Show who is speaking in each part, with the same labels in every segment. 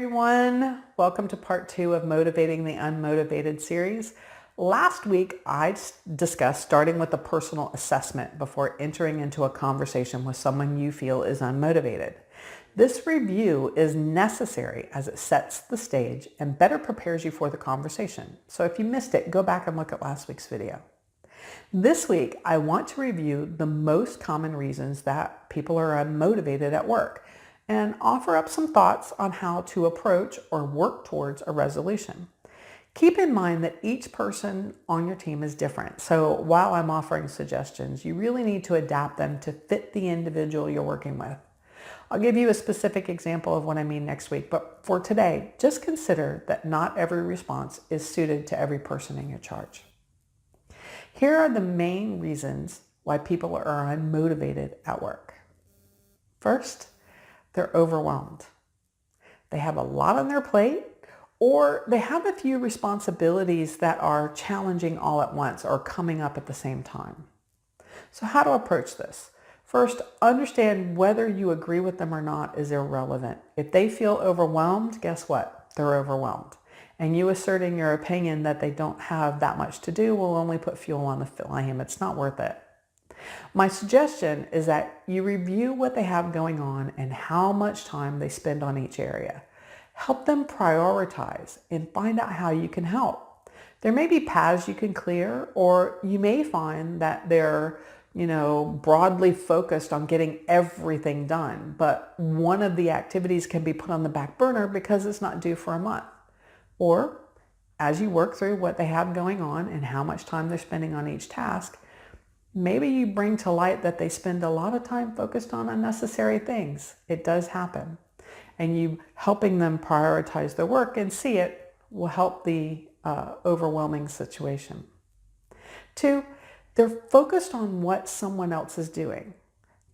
Speaker 1: Everyone, welcome to part 2 of Motivating the Unmotivated series. Last week, I discussed starting with a personal assessment before entering into a conversation with someone you feel is unmotivated. This review is necessary as it sets the stage and better prepares you for the conversation. So if you missed it, go back and look at last week's video. This week, I want to review the most common reasons that people are unmotivated at work and offer up some thoughts on how to approach or work towards a resolution. Keep in mind that each person on your team is different. So while I'm offering suggestions, you really need to adapt them to fit the individual you're working with. I'll give you a specific example of what I mean next week, but for today, just consider that not every response is suited to every person in your charge. Here are the main reasons why people are unmotivated at work. First, they're overwhelmed. They have a lot on their plate, or they have a few responsibilities that are challenging all at once or coming up at the same time. So how to approach this? First, understand whether you agree with them or not is irrelevant. If they feel overwhelmed, guess what? They're overwhelmed. And you asserting your opinion that they don't have that much to do will only put fuel on the flame. It's not worth it. My suggestion is that you review what they have going on and how much time they spend on each area. Help them prioritize and find out how you can help. There may be paths you can clear, or you may find that they're, broadly focused on getting everything done, but one of the activities can be put on the back burner because it's not due for a month. Or as you work through what they have going on and how much time they're spending on each task, maybe you bring to light that they spend a lot of time focused on unnecessary things. It does happen. And you helping them prioritize their work and see it will help the overwhelming situation. 2, they're focused on what someone else is doing.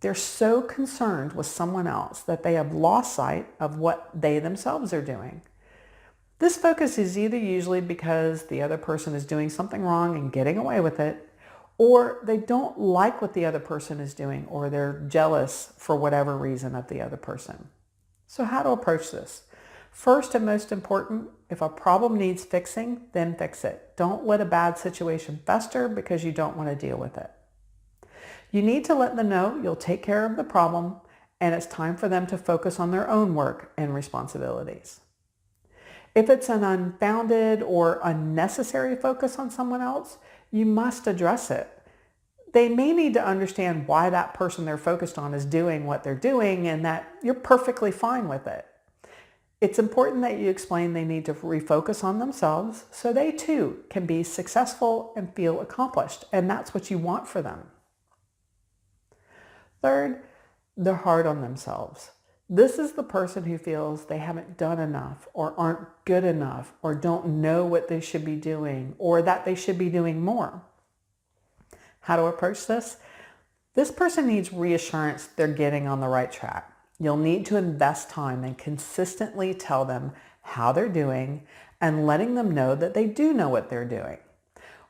Speaker 1: They're so concerned with someone else that they have lost sight of what they themselves are doing. This focus is either usually because the other person is doing something wrong and getting away with it, or they don't like what the other person is doing, or they're jealous for whatever reason of the other person. So how to approach this? First and most important, if a problem needs fixing, then fix it. Don't let a bad situation fester because you don't want to deal with it. You need to let them know you'll take care of the problem and it's time for them to focus on their own work and responsibilities. If it's an unfounded or unnecessary focus on someone else, you must address it. They may need to understand why that person they're focused on is doing what they're doing and that you're perfectly fine with it. It's important that you explain they need to refocus on themselves so they too can be successful and feel accomplished, and that's what you want for them. Third, they're hard on themselves. This is the person who feels they haven't done enough or aren't good enough or don't know what they should be doing or that they should be doing more. How to approach this? This person needs reassurance they're getting on the right track. You'll need to invest time and consistently tell them how they're doing and letting them know that they do know what they're doing.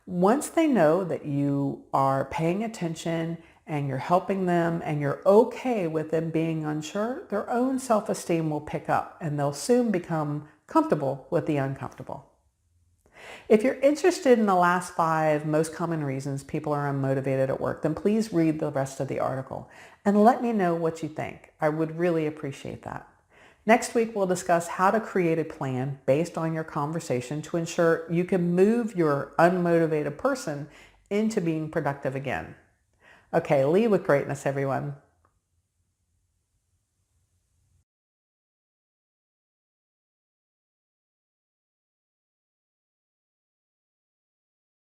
Speaker 1: Once they know that you are paying attention and you're helping them and you're okay with them being unsure, their own self-esteem will pick up and they'll soon become comfortable with the uncomfortable. If you're interested in the last 5 most common reasons people are unmotivated at work, then please read the rest of the article and let me know what you think. I would really appreciate that. Next week, we'll discuss how to create a plan based on your conversation to ensure you can move your unmotivated person into being productive again. Okay, lead with greatness, everyone.